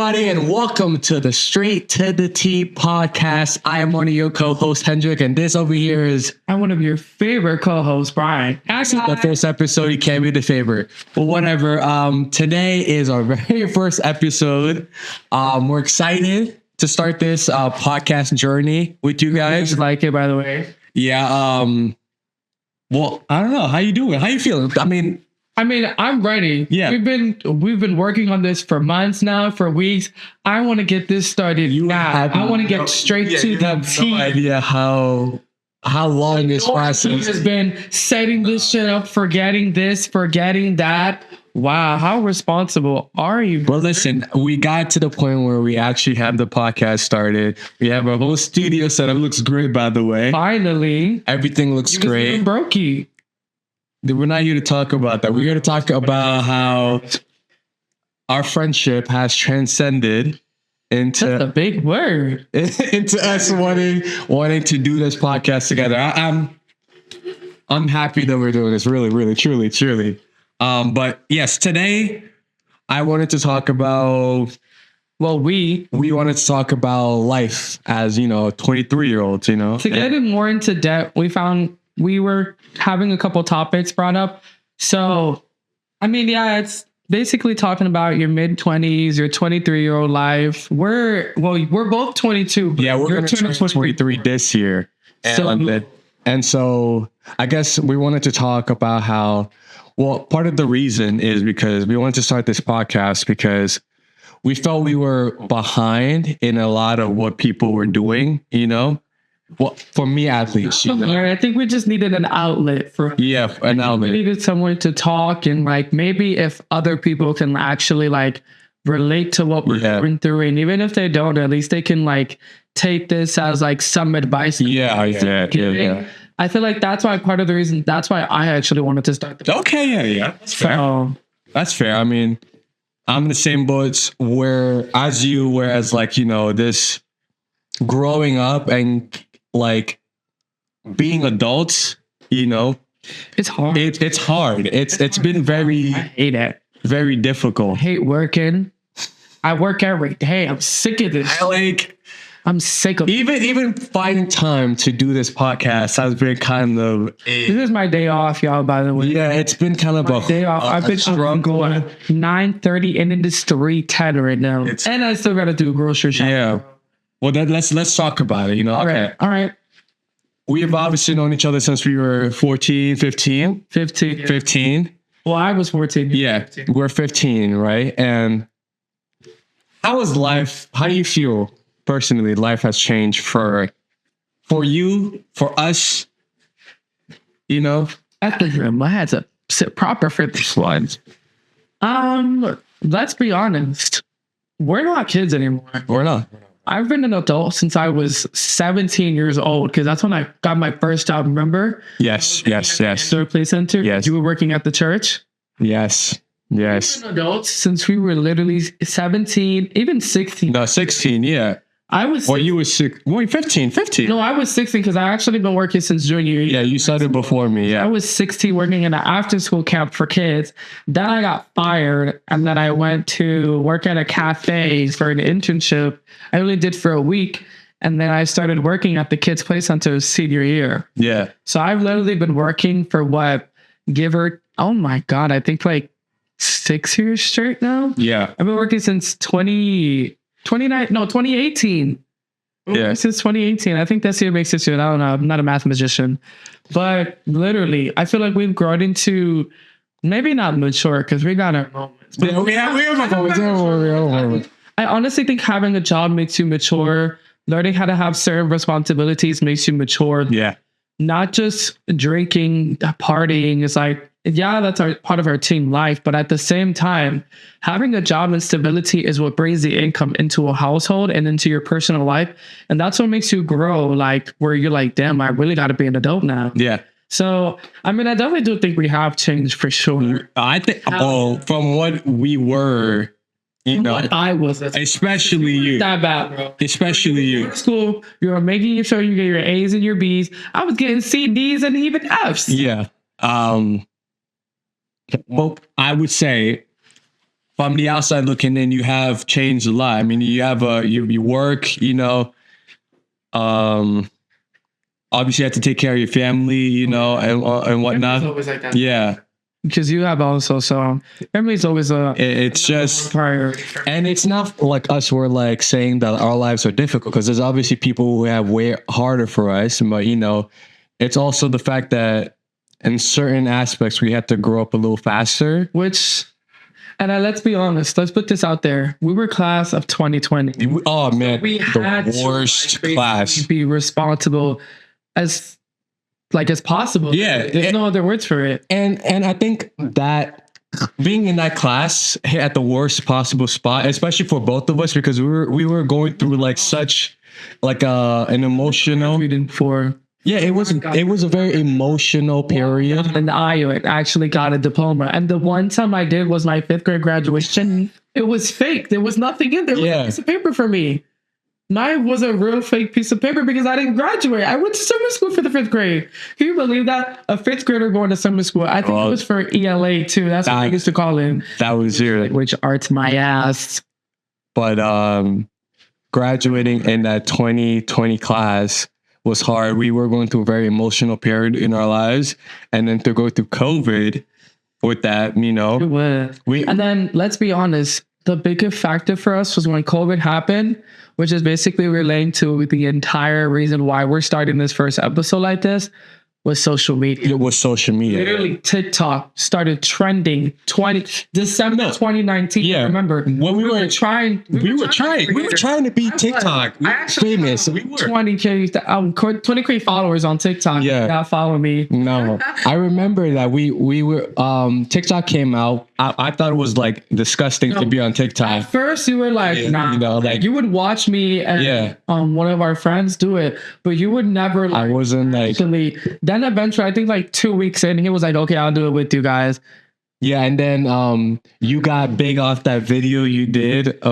everybody, and welcome to the Straight to the T podcast. I am one of your co-hosts, Hendrik, and this over here is I'm one of your favorite co-hosts, Brian. actually the first episode. You can't be the favorite, but whatever. Today is our very first episode. We're excited to start this podcast journey with you guys. Just like it, by the way. Yeah. Well, I don't know. How you doing? How you feeling? I mean, I'm ready. Yeah. We've been working on this for months now, for weeks. I want to get this started now. I want to get straight to the T. No idea how long this process has been setting this shit up, forgetting this, forgetting that. Wow, how responsible are you? Well, listen, we got to the point where we actually have the podcast started. We have our whole studio setup. Looks great, by the way. Finally. Everything looks great. Brokey. We're not here to talk about that. We're here to talk about how our friendship has transcended That's a into big word. into us wanting to do this podcast together. I'm happy that we're doing this. Really, truly. But yes, today I wanted to talk about. Well, we wanted to talk about life as 23-year-olds. to get it more into depth, we were having a couple topics brought up. So, I mean, yeah, it's basically talking about your mid-20s, your 23-year-old life. We're both 22. Yeah, we're going to turn 23 this year. And so I guess we wanted to talk about how, well, part of the reason is because we wanted to start this podcast because we felt we were behind in a lot of what people were doing, Well, for me at least. I think we just needed an outlet for an outlet. We needed someone to talk, and maybe if other people can actually relate to what we're going through, and even if they don't, at least they can take this as some advice. Yeah. I feel like that's why part of the reason that's why I actually wanted to start the Okay, yeah. That's fair. I mean, I'm in the same boat whereas this growing up and being adults, it's hard. It's hard. It's been very I hate it. Very difficult. I hate working. I work every day. I'm sick of this. I'm sick of even finding time to do this podcast has been kind of This is my day off, y'all, by the way. Yeah, it's been kind of a day off. I've been struggle. 9:30 and it is 3:10 right now. And I still gotta do grocery shopping. Yeah. Well, then let's talk about it. All right. We have obviously known each other since we were 14, 15. 15. Well, I was 14. Yeah, 15. We're 15, right? And how is life? How do you feel personally? Life has changed for you, for us. At the gym, I had to sit proper for this one. Let's be honest. We're not kids anymore. We're not. I've been an adult since I was 17 years old because that's when I got my first job. Remember? Yes. Third Place Center. Yes. You were working at the church. Yes. We've been adults since we were literally 17, even 16. No, 16. Yeah. I was. Well, you were 15. 15. No, I was 16 because I actually been working since junior year. Yeah, you started before me. Yeah. I was 16 working in an after school camp for kids. Then I got fired and then I went to work at a cafe for an internship. I only did for a week. And then I started working at the Kids Play Center senior year. Yeah. So I've literally been working for oh my God, I think 6 years straight now. Yeah. I've been working since 2018. Yeah. Since 2018. I think that's year makes it soon. I don't know. I'm not a mathematician. But literally, I feel like we've grown into maybe not mature because we got our moments. Yeah, we have moments. I honestly think having a job makes you mature. Learning how to have certain responsibilities makes you mature. Yeah. Not just drinking, partying. It's that's part of our team life. But at the same time, having a job and stability is what brings the income into a household and into your personal life. And that's what makes you grow, where you're damn, I really got to be an adult now. Yeah. So, I mean, I definitely do think we have changed for sure. I think, from what we were, what I was, especially you. That bad, bro. Especially you. School, you were making sure you get your A's and your B's. I was getting C, D's, and even F's. Yeah. Well, I would say from the outside looking in, you have changed a lot. I mean, you have you work, you know, obviously you have to take care of your family, you know, and whatnot. It's always like that. Yeah. Because you have also, so family's always It's just priority. and it's not like us, we're like saying that our lives are difficult, because there's obviously people who have way harder for us. But, you know, it's also the fact that in certain aspects, we had to grow up a little faster. Which, and let's be honest, let's put this out there. We were class of 2020. Oh, man, We had the worst class. to be responsible as possible. Yeah. There's no other words for it. And I think that being in that class hit at the worst possible spot, especially for both of us, because we were going through like such like an emotional. We did for. Yeah, it was a very emotional period. And I actually got a diploma. And the one time I did was my 5th grade graduation. It was fake. There was nothing in there. It was a piece of paper for me. Mine was a real fake piece of paper because I didn't graduate. I went to summer school for the 5th grade. Can you believe that? A 5th grader going to summer school. I think it was for ELA too. That's what I used to call it. That was zero. Which arts my ass. But graduating in that 2020 class was hard. We were going through a very emotional period in our lives. And then to go through COVID with that, you know. It was. And then let's be honest, the biggest factor for us was when COVID happened, which is basically relating to the entire reason why we're starting this first episode like this, was social media. It was social media. Literally, TikTok started trending December 2019. Yeah, remember when we were trying to be TikTok famous. We were 20K followers on TikTok. Yeah, y'all follow me. No, I remember that we were TikTok came out. I thought it was like disgusting to be on TikTok. At first, you were like, nah, you know, like you would watch me and one of our friends do it, but you would never. I wasn't like actually. Then eventually, I think like 2 weeks in, he was like, "Okay, I'll do it with you guys." Yeah, and then you got big off that video you did.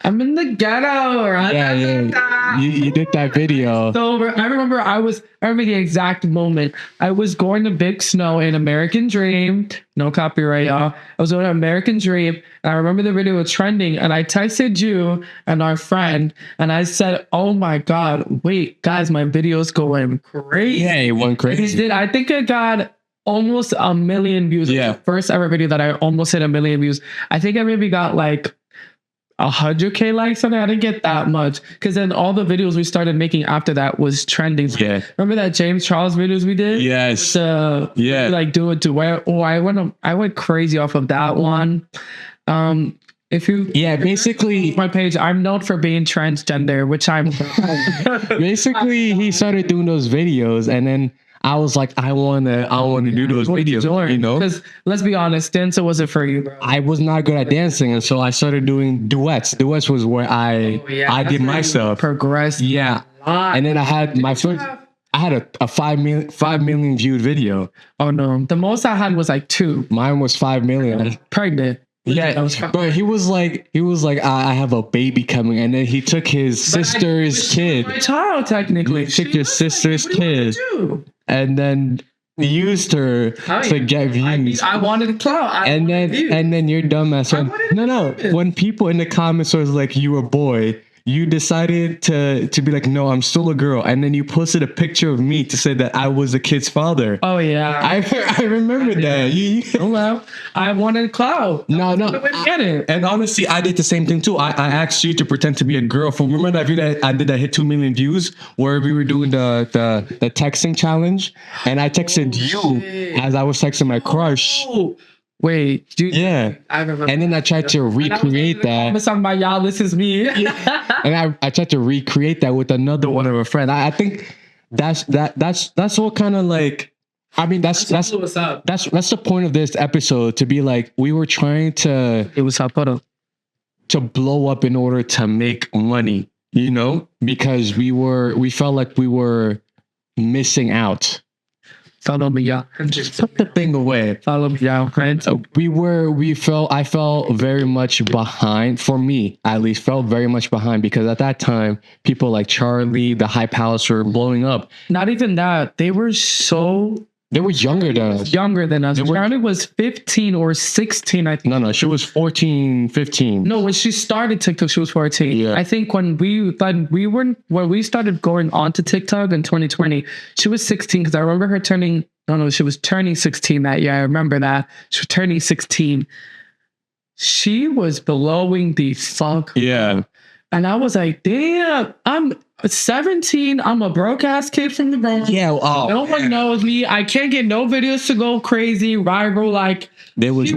I'm in the ghetto, right? Yeah. You did that video. So I remember the exact moment. I was going to Big Snow in American Dream. No copyright, y'all. I was going to American Dream, and I remember the video was trending, and I texted you and our friend, and I said, "Oh my God, wait, guys, my video's going crazy." Yeah, it went crazy. I think it got almost 1 million views. Yeah. First ever video that I almost hit 1 million views. I think I maybe got like 100K likes on it. I didn't get that much because then all the videos we started making after that was trending. Yeah. Remember that James Charles videos we did? Yes. Like do it to where? Oh, I went crazy off of that one. Basically my page, I'm known for being transgender, which I'm. Basically, he started doing those videos, and then I was like, I want to do those videos, you know? Because let's be honest, dancing wasn't for you, bro. I was not good at dancing, and so I started doing duets. Duets was where I did myself. Progressed. Yeah. And then I had my first. I had a 5 million viewed video. Oh no, the most I had was like 2. Mine was 5 million. Pregnant. Yeah, but he was like, I have a baby coming, and then he took his sister's kid. My child, technically. He took his sister's kid, and then used her to get views. I wanted clout. And then your dumbass went, no. When people in the comments was like, you a boy, you decided to be like, no, I'm still a girl. And then you posted a picture of me to say that I was a kid's father. Oh, yeah. I remember that. I wanted clout. No. Get it. And honestly, I did the same thing too. I asked you to pretend to be a girl. Remember that video that I did that hit 2 million views where we were doing the texting challenge? And I texted you as I was texting my crush. Wait, dude. Yeah. I remember. And then I tried to recreate that. I'm about y'all, this is me. And I tried to recreate that with another one of a friend. I think that's what kind of like, I mean, that's what's up. That's the point of this episode, to be like, we were trying to blow up in order to make money, you know, because we felt like we were missing out. Follow me, y'all. Just put the thing away. Follow me, y'all. I felt very much behind. For me, at least, felt very much behind because at that time, people like Charlie, the Hype House were blowing up. Not even that. They were so They were younger than us. Younger than us. They were- Charlie was 15 or 16, I think. No, she was 14, 15. No, when she started TikTok, she was 14. Yeah. I think when we started going on to TikTok in 2020, she was 16 because I remember her turning. No, she was turning 16 that year. I remember that. She was turning 16. She was blowing the fuck. Yeah. And I was like, damn, I'm 17. I'm a broke ass kid from the Bronx. Yeah. Oh, No one knows me. I can't get no videos to go crazy, viral. Like, there was,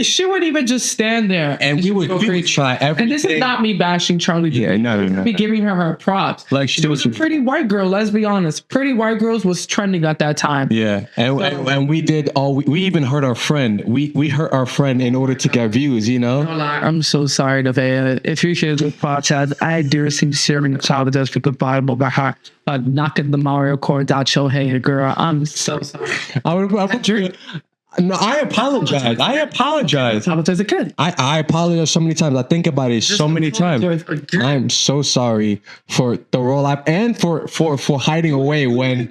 she would even just stand there. and we would try everything. And this is not me bashing Charlie. Yeah, no. Me giving her props. Like She was a pretty white girl. Let's be honest. Pretty white girls was trending at that time. Yeah, and we did all. We even hurt our friend. We hurt our friend in order to get views. You know. I'm so sorry, Nevaeh. If you hear this podcast, I do sincerely apologize for the Bible by her knocking the Mario Kart out your head, girl. I'm so sorry. No, I apologize. I apologize. Apologize again. I apologize so many times. I think about it so many times. I'm so sorry for the roll up and for hiding away when.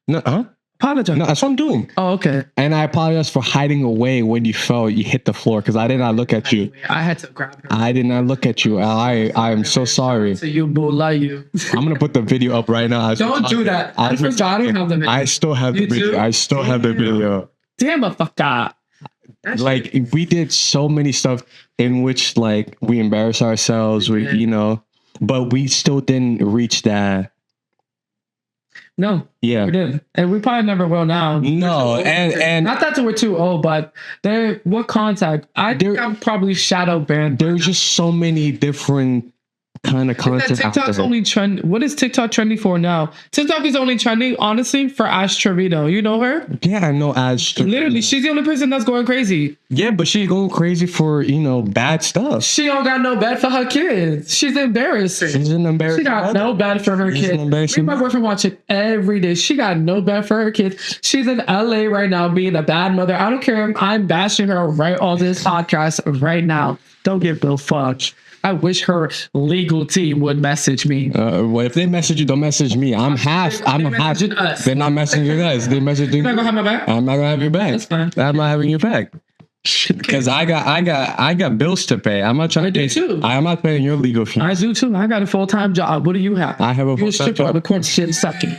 No, huh? Apologize. No, that's what I'm doing. Oh, okay. And I apologize for hiding away when you fell, you hit the floor because I did not look at you. I had to grab her. I did not look at you. I'm so sorry. So you bulla you. I'm gonna put the video up right now. Don't do that. I forgot I don't have the video. I still have the video. I still have the video. Damn a fuck God. Like we did so many stuff in which like we embarrass ourselves. We but we still didn't reach that. No, Yeah. we didn't, and we probably never will now. No, and Not that we're too old, but there. What contact? I think I'm probably shadow banned. there's just so many different kind of content out TikTok's there. only trend. What is TikTok trending for now? TikTok is only trending, honestly, for Ash Trevino. You know her? Yeah, I know. As Literally, she's the only person that's going crazy. yeah, but she's going crazy for bad stuff. She don't got no bed for her kids. She's embarrassing. She's an She embarrassing. got no bed for her She's an kids. embarrassing My boyfriend watch it every day. She got no bed for her kids. She's in LA right now being a bad mother. I don't care if I'm bashing her right on this podcast right now. Don't give no fuck. I wish her legal team would message me. Well, if they message you, don't message me. I'm half. messaging us. They're not messaging us. They're messaging. You're not gonna have my back? I'm not gonna have your back. That's fine. I'm not having your back. Because I got bills to pay. I'm not trying I to do too. I'm not paying your legal fee. I do too. I got a full-time job. What do you have? I have a You're full-time stripper on job. the court shit sucking.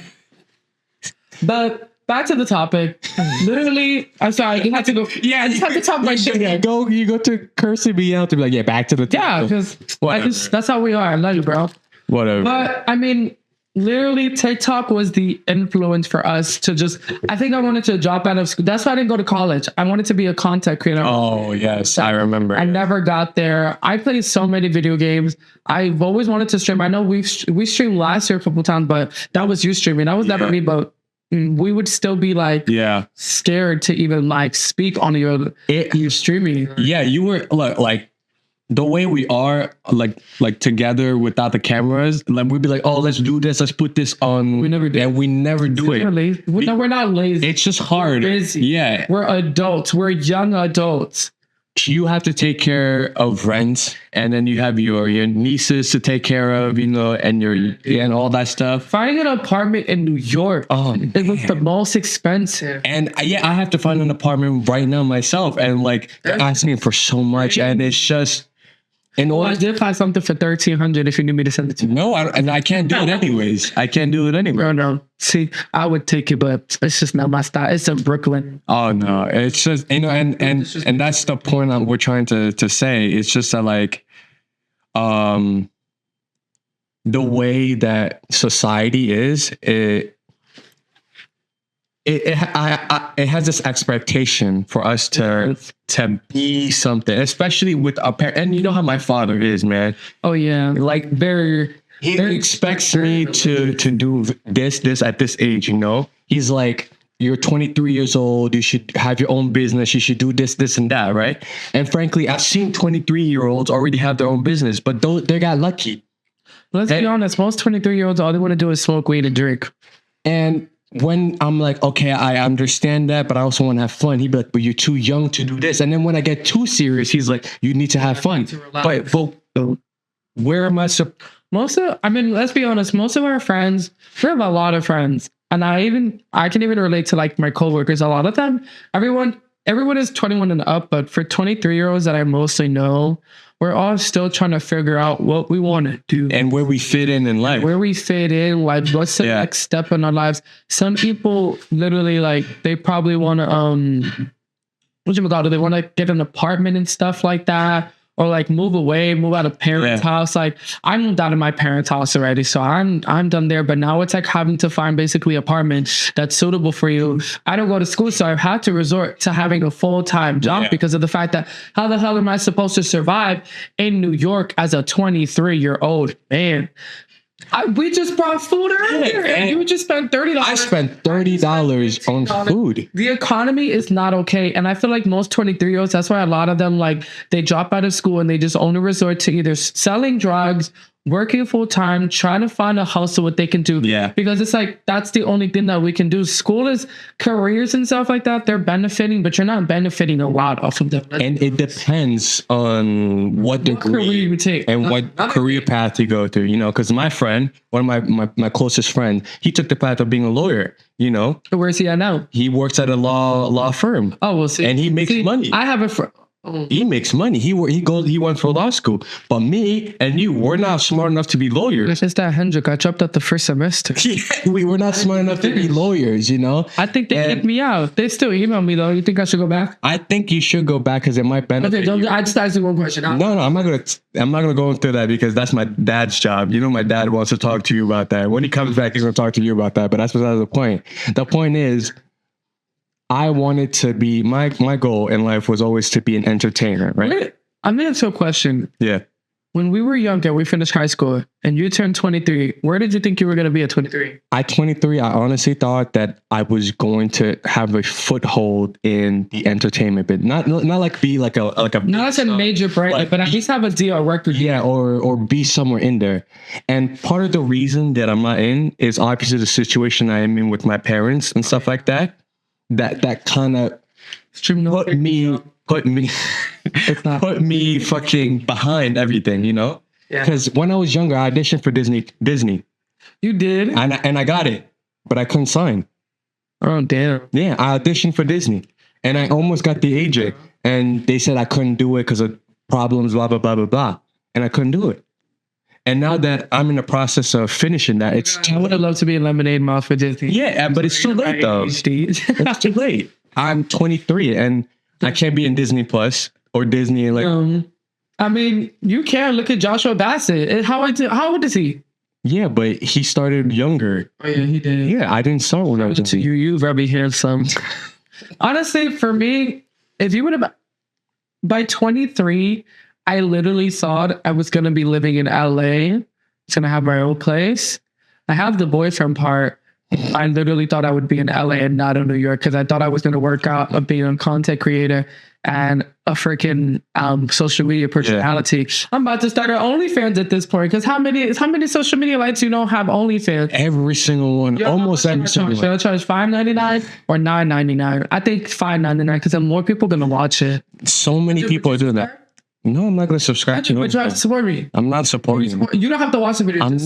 But back to the topic. Literally, I'm sorry. You have to go. Yeah, I just have to talk my shit again. You go to cursing me out to be like, yeah, back to the Yeah, topic. because Whatever. that's how we are. I love you, bro. Whatever. But I mean, literally, TikTok was the influence for us to just. I think I wanted to drop out of school. That's why I didn't go to college. I wanted to be a content creator. Oh yes, I remember. I never got there. I played so many video games. I've always wanted to stream. I know we streamed last year a couple times, but that was you streaming. That was never me. But we would still be like Yeah. scared to even like speak on your streaming. Yeah, you were like the way we are like together without the cameras. Like we'd be like, oh, let's do this. Let's put this on. We never do. And we never do We're it. lazy. No, we're not lazy. It's just hard. We're busy. Yeah. We're adults. We're young adults. You have to take care of rent, and then you have your nieces to take care of, and all that stuff. Finding an apartment in New York, it was the most expensive. And I have to find an apartment right now myself, and like they're asking for so much, and it's just in Well, I order. did find something for $1,300 if you need me to send it to you. No, and I can't do it anyways. I can't do it anyway. No. See, I would take it, but it's just not my style. It's in Brooklyn. Oh no, it's just and that's the point we're trying to say. It's just that like, the way that society is, it has this expectation for us to be something, especially with our parents. And you know how my father is, man. Oh yeah, Like very. he expects me to do this at this age. He's like, you're 23 years old. You should have your own business. You should do this, and that, right? And frankly, I've seen 23-year-olds already have their own business, but they got lucky. Let's be honest. Most 23-year-olds, all they want to do is smoke weed and drink. And when I'm like, okay, I understand that, but I also want to have fun. He'd be like, but you're too young to do this. And then when I get too serious, he's like, you need to have fun. But where am I? Let's be honest. Most of our friends, we have a lot of friends. And I can even relate to like my coworkers. A lot of them, everyone is 21 and up, but for 23-year-olds that I mostly know, we're all still trying to figure out what we want to do and where we fit in life. where we fit in, like what's the next step in our lives. Some people literally like they probably want to they want to get an apartment and stuff like that, or like move out of parents' house. Like I moved out of my parents' house already, so I'm done there. But now it's like having to find basically apartment that's suitable for you. I don't go to school, so I've had to resort to having a full-time job because of the fact that how the hell am I supposed to survive in New York as a 23-year-old man? We just brought food earlier, and you just spent $30. I spent $30 on food. The economy is not okay, and I feel like most 23-year-olds. That's why a lot of them like they drop out of school and they just only resort to either selling drugs, working full time, trying to find a hustle what they can do. Yeah, because it's like that's the only thing that we can do. School is careers and stuff like that. They're benefiting, but you're not benefiting a lot off of them. And it depends on what degree you take and what career path you go through. You know, because my friend, one of my closest friend, he took the path of being a lawyer. You know, where's he at now? He works at a law firm. Oh, we'll see. And he makes money. I have a friend. He makes money. He went for law school. But me and you, we're not smart enough to be lawyers. It's just that Hendrik, I dropped out the first semester. We were not smart enough to be lawyers, you know? I think they kicked me out. They still email me though. You think I should go back? I think you should go back because it might benefit. Okay, I just asked you one question. No, I'm not gonna go into that because that's my dad's job. You know, my dad wants to talk to you about that. When he comes back, he's gonna talk to you about that. But that's besides the point. The point is, I wanted to be my goal in life was always to be an entertainer, right? I'm gonna ask you a question. Yeah. When we were younger, we finished high school, and you turned 23. Where did you think you were gonna be at 23? At 23, I honestly thought that I was going to have a foothold in the entertainment bit, not like be like a not as a major break, but at least have a deal, record. Yeah, or be somewhere in there. And part of the reason that I'm not in is obviously the situation I am in with my parents and stuff like that. That kind of put me fucking behind everything, you know? Because when I was younger, I auditioned for Disney. You did? And I got it, but I couldn't sign. Oh, damn. Yeah, I auditioned for Disney. And I almost got the AJ. And they said I couldn't do it because of problems, blah, blah, blah, blah, blah. And I couldn't do it. And now that I'm in the process of finishing that, I would have loved to be in Lemonade Mouth for Disney. Yeah, but it's too late though. It's too late. I'm 23 and I can't be in Disney Plus or Disney. Like, I mean, you can look at Joshua Bassett. How old is he? Yeah, but he started younger. Oh yeah, he did. Yeah, I didn't start when I was young. You very handsome. Honestly, for me, if you would have by 23. I literally thought I was going to be living in LA. I was going to have my own place. I have the boyfriend part. I literally thought I would be in LA and not in New York because I thought I was going to work out of being a content creator and a freaking social media personality. Yeah. I'm about to start an OnlyFans at this point because how many social media lights you don't have OnlyFans? Every single one. Almost every single one. Should I charge $5.99 or $9.99? I think $5.99 because then more people are going to watch it. So many people are doing that. No, I'm not going to subscribe to you. Try to support me. I'm not supporting you. You don't have to watch the video. I'm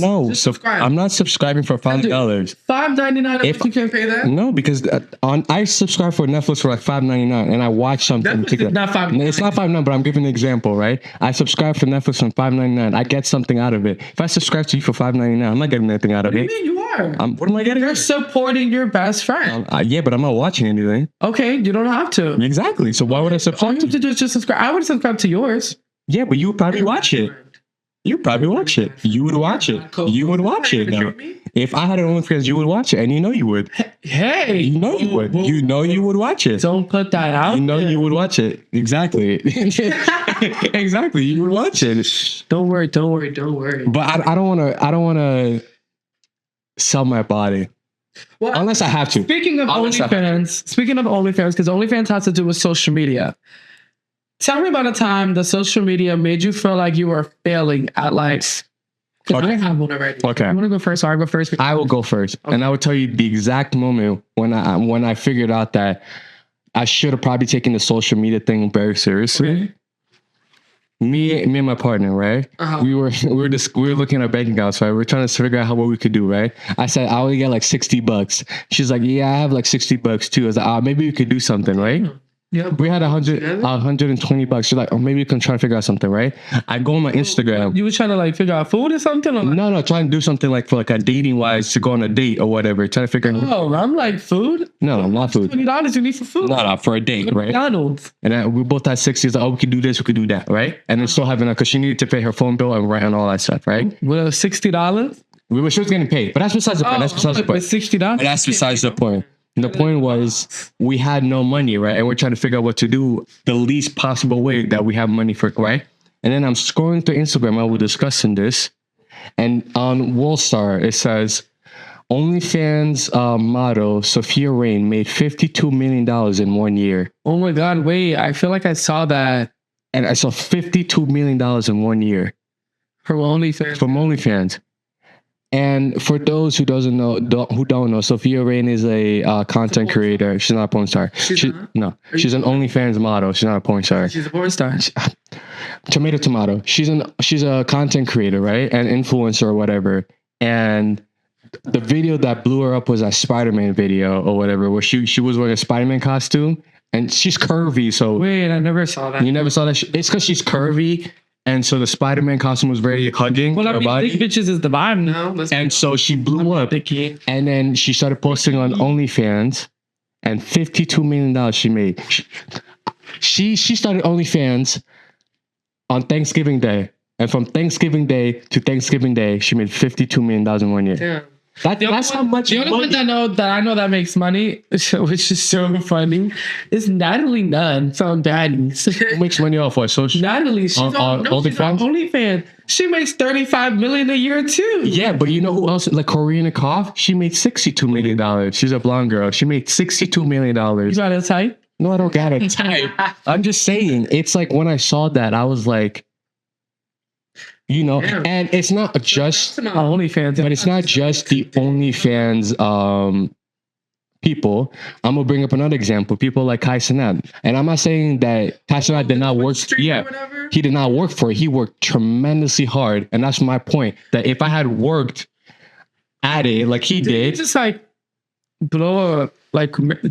not subscribing for $5. $5.99 if you can't pay that? No, because I subscribe for Netflix for like $5.99 and I watch something. It's not $5.99. It's not $5.99, but I'm giving an example, right? I subscribe for Netflix for $5.99. I get something out of it. If I subscribe to you for $5.99, I'm not getting anything out of it. What do you mean you are? What am I getting? You're supporting your best friend. Yeah, but I'm not watching anything. Okay, you don't have to. Exactly. So why would I subscribe? All you have to do is just subscribe. I would subscribe to yours. Yeah, but you would probably watch it. You would watch it. You would watch it. Now. If I had an OnlyFans, you would watch it, and you know you would. Hey, you know you would. You know you would watch it. Don't put that out. You know you would watch it. Exactly. Exactly. You would watch it. Don't worry. But I don't want to sell my body. Well, unless I have to. Speaking of OnlyFans, because OnlyFans has to do with social media. Tell me about a time the social media made you feel like you were failing at life. Okay. I have one already. Okay. You want to go first or I go first? I will go first. Okay. And I will tell you the exact moment when I figured out that I should have probably taken the social media thing very seriously. me and my partner, right? We were looking at our bank accounts, right? We're trying to figure out what we could do, right? I said I only get like $60. She's like, yeah, I have like $60 too. I was like, maybe we could do something, right? Yeah, We had $120. She's like, oh, maybe we can try to figure out something, right? I go on my Instagram. You were trying to like figure out food or something? Or No, trying to do something like for like a dating wise to go on a date or whatever. Trying to figure out. Oh, I'm like food. No, not food. $20 you need for food. No, for a date, right? McDonald's. And we both had 60. Like, oh, we could do this, we could do that, right? And then still having because she needed to pay her phone bill and rent and all that stuff, right? With $60. She was getting paid, but that's besides the point. That's besides the point. $60. But that's besides the point. And the point was we had no money, right? And we're trying to figure out what to do the least possible way that we have money for, right? And then I'm scrolling through Instagram. I was discussing this, and on Wallstar it says OnlyFans model Sophia Rain made $52 million in 1 year. Oh my God! Wait, I feel like I saw that. And I saw $52 million in 1 year From OnlyFans. from OnlyFans. And for those who don't know, Sophia Rain is a content creator. She's not a porn star. She's an OnlyFans model. She's not a porn star. She's a porn star. Tomato. She's a content creator, right? An influencer or whatever. And the video that blew her up was that Spider-Man video or whatever, where she was wearing a Spider-Man costume, and she's curvy. So wait, I never saw that. You never saw that? It's because she's curvy. And so the Spider-Man costume was very hugging her body. Big bitches is the vibe now. And so she blew up. And then she started posting on OnlyFans, and $52 million she made. She started OnlyFans on Thanksgiving Day. And from Thanksgiving Day to Thanksgiving Day, she made $52 million in 1 year. Yeah. That's how much money. The only one that I know that makes money, which is so funny, is Natalie Nunn from Daddies. Who makes money off what? So Natalie, she's on OnlyFans. She makes $35 million a year too. Yeah, but you know who else? Like Karina Koff, she made $62 million. She's a blonde girl. She made $62 million. You got a type? No, I don't got a type. I'm just saying, it's like when I saw that, I was like, you know, and it's not just OnlyFans, but it's not just the OnlyFans people. I'm gonna bring up another example. People like Kai Cenat, and I'm not saying that Kai Cenat did not work. Yeah, he did not work for it. He worked tremendously hard, and that's my point. That if I had worked at it like he did, just like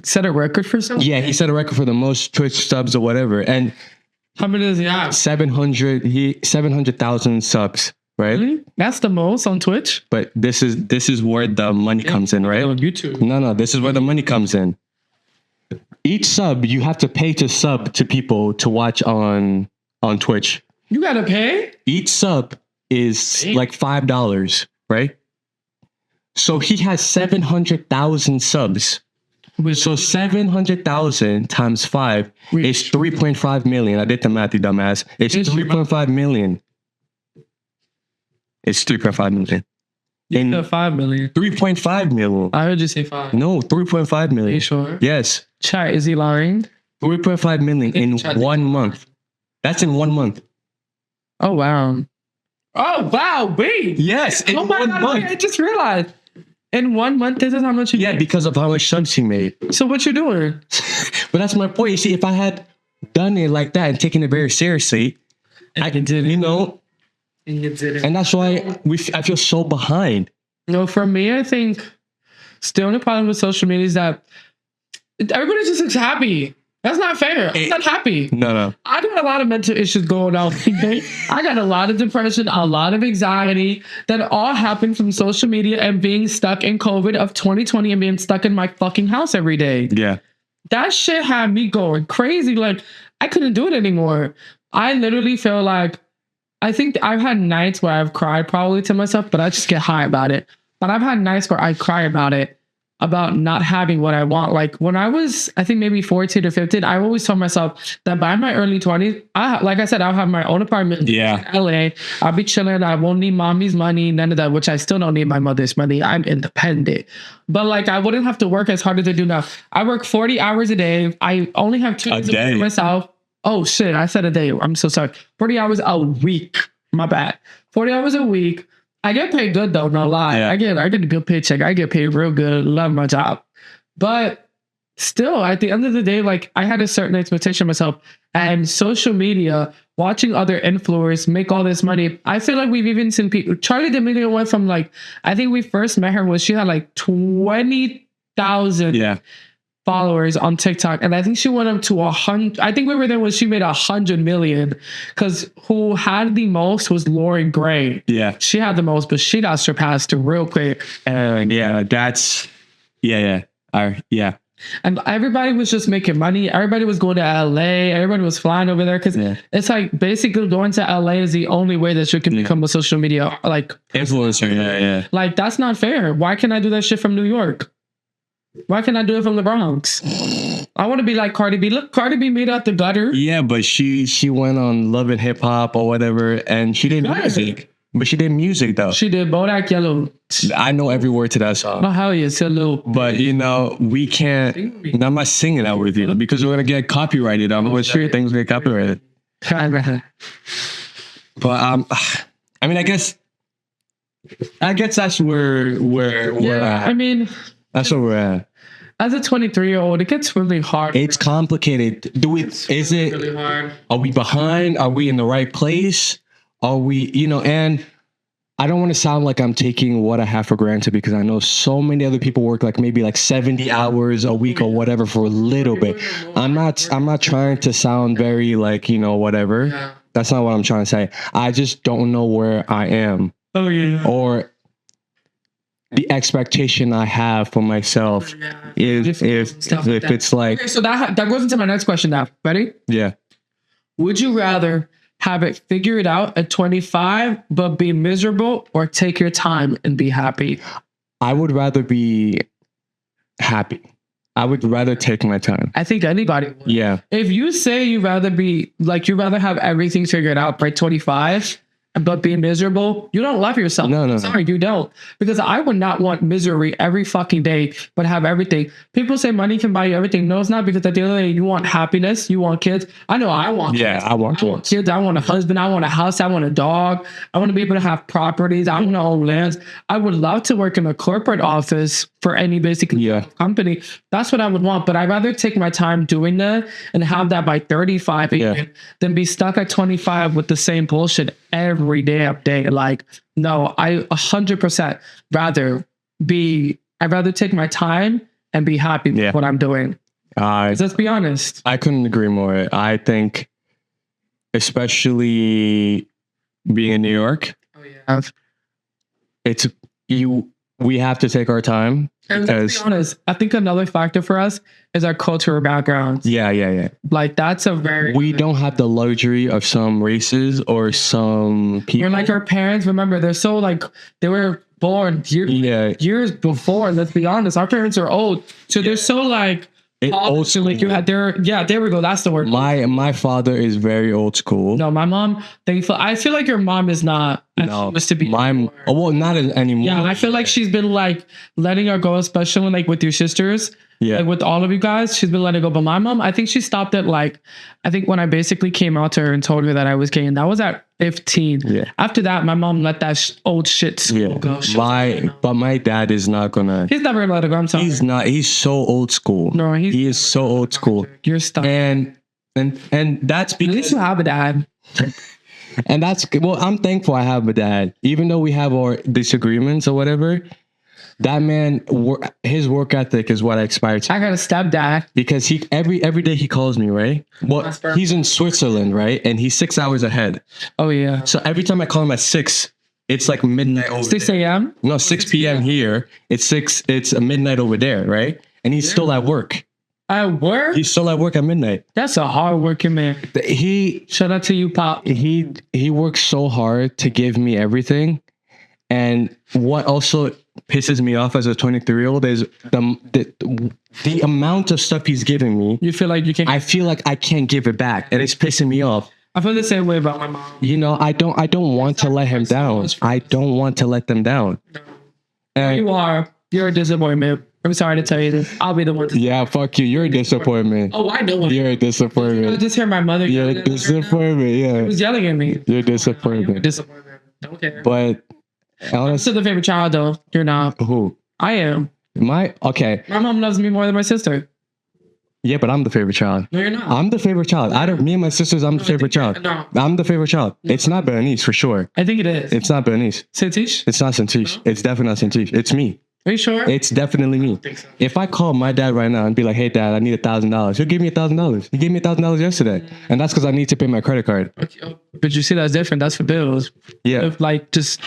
set a record for something. Yeah, he set a record for the most Twitch subs or whatever, and. How many does he have? 700,000 subs, right? Really? That's the most on Twitch. But this is where the money comes in, right? On YouTube. No, this is where the money comes in. Each sub you have to pay to sub to people to watch on Twitch. You gotta pay? Each sub is like $5, right? So he has 700,000 subs. So 700,000 times 5 is 3.5 million. I did the math, you dumbass. It's 3.5 million. It's 3.5 million. You said 5 million. 3.5 million. I heard you say 5. No, 3.5 million. Are you sure? Yes. Chat, is he lying? 3.5 million in 1 month. That's in 1 month. Oh, wow. Oh, wow, wait. Yes, in 1 month. I just realized. In 1 month, this is how much you get. Because of how much subs he made. So what you doing? But that's my point. You see, if I had done it like that and taken it very seriously, I did it. You know, and you did it. And that's why I feel so behind. No, for me, I think the only problem with social media is that everybody just looks happy. That's not fair. I'm not happy. No. I got a lot of mental issues going on. I got a lot of depression, a lot of anxiety that all happened from social media and being stuck in COVID of 2020 and being stuck in my fucking house every day. Yeah. That shit had me going crazy. Like, I couldn't do it anymore. I literally feel like, I think I've had nights where I've cried probably to myself, but I just get high about it. But I've had nights where I cry about it. About not having what I want. Like when I was, I think maybe 14 or 15, I always told myself that by my early 20s, like I said, I'll have my own apartment in LA. I'll be chilling. I won't need mommy's money, none of that, which I still don't need my mother's money. I'm independent. But like I wouldn't have to work as hard as I do now. I work 40 hours a day. I only have 2 days for myself. Oh shit, I said a day. I'm so sorry. 40 hours a week. My bad. 40 hours a week. I get paid good though, no lie. Yeah. I get a good paycheck. I get paid real good. Love my job. But still, at the end of the day, like I had a certain expectation of myself. And social media watching other influencers make all this money. I feel like we've even seen people. Charlie D'Amelio went from like, I think we first met her when she had like 20,000 Yeah. followers on TikTok, and I think she went up to 100. I think we were there when she made 100 million. Because who had the most was Lauren Gray. Yeah. She had the most, but she got surpassed real quick. Yeah. That's, yeah. Yeah. And everybody was just making money. Everybody was going to LA. Everybody was flying over there because it's like basically going to LA is the only way that you can become a social media like Influencer. Yeah. Like that's not fair. Why can't I do that shit from New York? Why can't I do it from the Bronx? I want to be like Cardi B. Look, Cardi B made out the gutter. Yeah, but she went on Love and Hip Hop or whatever, and she did music. But she did music though. She did Bodak Yellow. I know every word to that song. Oh hell yeah, little. But you know, we can't. I'm not singing that with you because we're gonna get copyrighted. I'm sure things get copyrighted. But I mean, I guess that's where we're at. I mean, that's where we're at. As a 23-year-old, it gets really hard. It's complicated. Is it really hard? Are we behind? Are we in the right place? Are we, and I don't want to sound like I'm taking what I have for granted because I know so many other people work like maybe like 70 hours a week or whatever for a little bit. I'm not trying to sound very like, whatever. Yeah. That's not what I'm trying to say. I just don't know where I am. Oh yeah. Or the expectation I have for myself is if it's like. Okay, so that goes into my next question now. Ready? Yeah. Would you rather have it figured out at 25 but be miserable, or take your time and be happy? I would rather be happy. I would rather take my time. I think anybody would. Yeah. If you say you'd rather have everything figured out by 25 but be miserable, you don't love yourself. No. Sorry, you don't. Because I would not want misery every fucking day, but have everything. People say money can buy you everything. No, it's not, because at the end of the day, you want happiness, you want kids. I know I want kids. I want kids. I want a husband. I want a house. I want a dog. I want to be able to have properties. I want to own lands. I would love to work in a corporate office for any basically company. That's what I would want. But I'd rather take my time doing that and have that by 35 even than be stuck at 25 with the same bullshit every damn day. Like, no, I 100% I'd rather take my time and be happy with what I'm doing. Let's be honest. I couldn't agree more. I think, especially being in New York, we have to take our time. And let's be honest, I think another factor for us is our cultural backgrounds. Yeah. Like that's we don't have the luxury of some races or some people. We're like our parents. Remember, they're so like they were born years before. Let's be honest, our parents are old, so they're so like. Old school. Like you had there we go. That's the word. My father is very old school. No, my mom. I feel like your mom is not. No, used to be. Not anymore. Yeah, I feel like she's been like letting her go, especially when, like with your sisters. Yeah, like with all of you guys, she's been letting go. But my mom, I think she stopped at like, I think when I basically came out to her and told her that I was gay, and that was at 15. Yeah. After that, my mom let that old shit go. But my dad is not gonna. He's never gonna let it go. I'm sorry. He's not. He's so old school. No, he is so old school. You're stuck. And that's because at least you have a dad. And I'm thankful I have a dad, even though we have our disagreements or whatever. That man, his work ethic is what I aspire to. I got a stepdad because he every day he calls me, right? Well, he's in Switzerland, right? And he's 6 hours ahead. Oh yeah. So every time I call him at 6, it's like midnight over 6 a.m. No, 6 p.m. here. It's a midnight over there, right? And he's still at work. At work? He's still at work at midnight. That's a hard working man. Shout out to you, Pop. He works so hard to give me everything. And what also pisses me off as a 23-year-old is the amount of stuff he's giving me. You feel like you can't. I feel like I can't give it back, and it's pissing me off. I feel the same way about my mom. I don't want to let him down. I don't want to let them down. You are. You're a disappointment. I'm sorry to tell you this. I'll be the one to. Yeah, fuck you. You're a disappointment. Oh, I know. You're a disappointment. I just hear my mother. You're a disappointment. Yeah. She was yelling at me. You're a disappointment. Disappointment. Don't care. But I'm still the favorite child, though. You're not. Who? I am. Okay. My mom loves me more than my sister. Yeah, but I'm the favorite child. No, you're not. I'm the favorite child. Out of me and my sisters, I'm the favorite child. No. I'm the favorite child. It's not Bernice for sure. I think it is. It's not Bernice. Satish? It's not Santish. It's definitely not Santish. It's me. Are you sure? It's definitely me. think so. If I call my dad right now and be like, "Hey, Dad, I need $1,000," he'll give me $1,000. He gave me $1,000 yesterday, and that's because I need to pay my credit card. Okay. Oh, but you see, that's different. That's for bills. Yeah, If like just,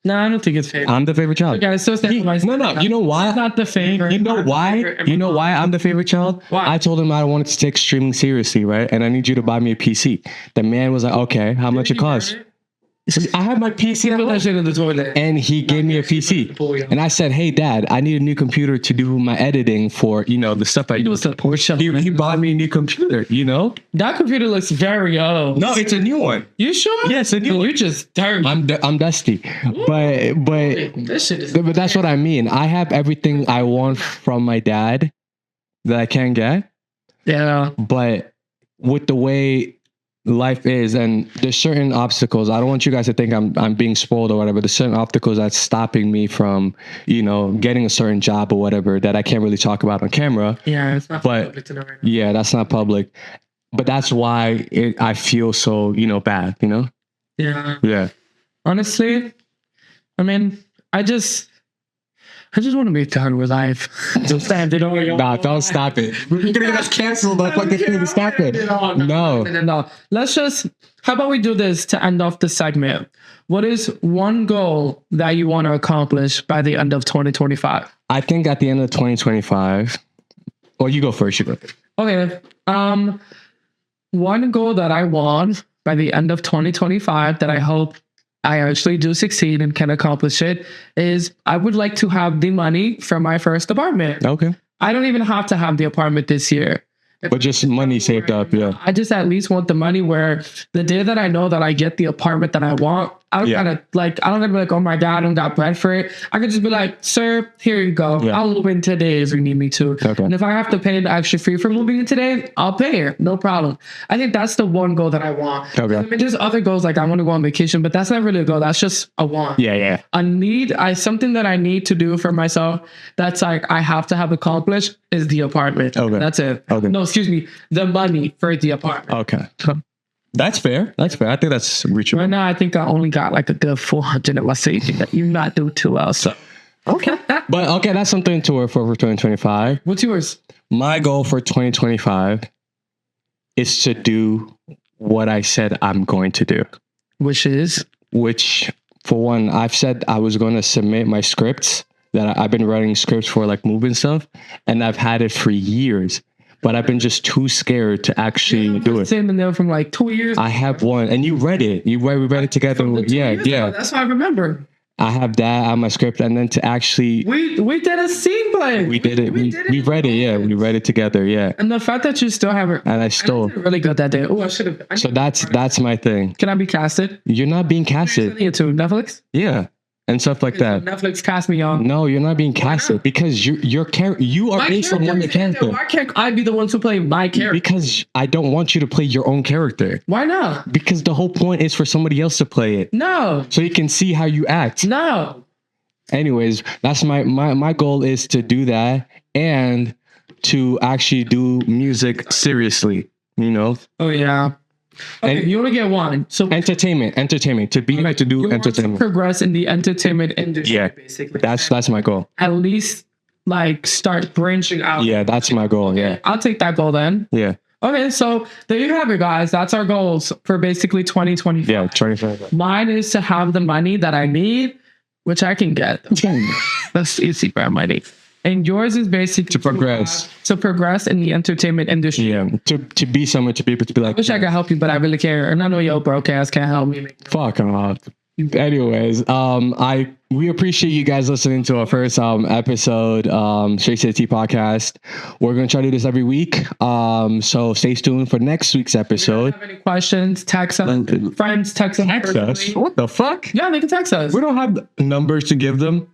no, I don't think it's fair. I'm the favorite child. Okay, still stand by No, no. You know why? It's not the favorite. You know why? You know why I'm the favorite child? Why? I told him I wanted to take streaming seriously, right? And I need you to buy me a PC. The man was like, "Okay, how much it costs?" I have my PC at Put that home. shit in the toilet. And he gave me a PC. And I said, "Hey, Dad, I need a new computer to do my editing for, the stuff I It do." was a poor shot. He bought me a new computer, That computer looks very old. No, it's a new one. You sure? Yes, a new one. You're just dirty. I'm dusty. But This shit is. but that's what I mean. I have everything I want from my dad that I can get. Yeah. But with the way life is, and there's certain obstacles, I don't want you guys to think I'm being spoiled or whatever. There's certain obstacles that's stopping me from getting a certain job or whatever that I can't really talk about on camera. Yeah, it's not But- public to know right now. Yeah, that's not public, but that's why I feel so bad. Yeah. Yeah. Honestly, I mean, I just want to be done with life. Just stand it over. Nah, don't stop it. We're gonna get us canceled. That's fucking thing. Stop it. No. No. Let's just. How about we do this to end off the segment? What is one goal that you want to accomplish by the end of 2025? I think at the end of 2025. Well, you go first. You go. Okay. One goal that I want by the end of 2025 that I hope I actually do succeed and can accomplish it is I would like to have the money for my first apartment. Okay. I don't even have to have the apartment this year. But just money saved up. Yeah. I just at least want the money where the day that I know that I get the apartment that I want, I don't Yeah. gotta I don't gotta be like, oh my God, I don't got bread for it. I could just be like, sir, here you go. Yeah. I'll move in today if you need me to. Okay. And if I have to pay the extra fee for moving in today, I'll pay it. No problem. I think that's the one goal that I want. Okay. I mean, there's other goals like I want to go on vacation, but that's not really a goal. That's just a want. Yeah. Yeah. Something that I need to do for myself that's like I have to have accomplished is the apartment. Okay. That's it. Okay. No, excuse me. The money for the apartment. Okay. That's fair. That's fair. I think that's reachable. Right now, I think I only got like a good 400 in my savings that you not do too well. So, okay. But okay, that's something to work for 2025. What's yours? My goal for 2025 is to do what I said I'm going to do. Which is? Which, for one, I've said I was going to submit my scripts that I've been writing scripts for, like movie and stuff, and I've had it for years, but I've been just too scared to actually do it. Sitting in there from like 2 years. I have one, and you read it. We read it together. From the 2 Yeah, years ago. yeah. That's what I remember. I have that on my script, and then to actually, We did a scene play. we did it. We read it. Yeah, we read it together. Yeah, And the fact that you still have it. and I stole. did really good that day. Oh, I should have. So that's my thing. Can I be casted? You're not being casted. Sending it to Netflix. Yeah, and stuff like that. Netflix cast me on. No, you're not being casted because you are based on one character. Why can't I be the one to play my character? Because I don't want you to play your own character. Why not? Because the whole point is for somebody else to play it, No. so you can see how you act. No. Anyways, that's my goal is to do that and to actually do music seriously. Oh yeah. Okay, And- you only get one. So Entertainment to be like to do you want to entertainment. progress in the entertainment industry, Yeah. basically. That's my goal. At least like start branching out. Yeah, that's my goal. Yeah, I'll take that goal then. yeah, Okay, so there you have it, guys. That's our goals for basically 2025. yeah. 25. Mine is to have the money that I need, which I can get. That's easy for money. And yours is basically To progress. To progress in the entertainment industry. Yeah, to be someone, to be able to be like, I wish I could help you, but I really care. And I know your broke ass can't help me. fuck off. Anyways, we appreciate you guys listening to our first episode, Straight to the T podcast. We're gonna try to do this every week. So stay tuned for next week's If you episode. have any questions, text us. Friends, text us. Text us. personally. What the fuck? Yeah, they can text us. We don't have numbers to give them.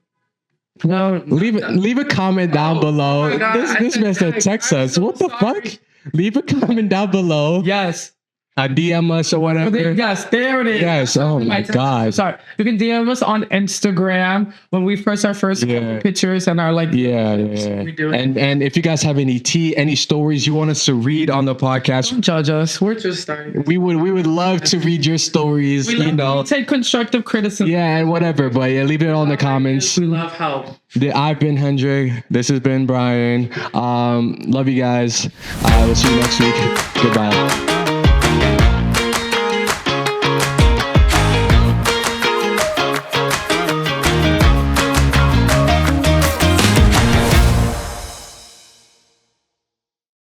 No, Leave a comment down below. my God, I This said man said text. text I'm us. so What the sorry. fuck? Leave a comment down below. yes. DM us or whatever. Yes, there it is. Yes. Oh my God. Sorry. You can DM us on Instagram when we first our first pictures and our like. Yeah. We do it. And if you guys have any stories you want us to read on the podcast, Don't judge us. We're just starting. we would love to read your stories. We take constructive criticism. Yeah, and whatever. But yeah, leave it all in the comments. We love help. I've been Hendrik. This has been Brian. Love you guys. We'll see you next week. Goodbye.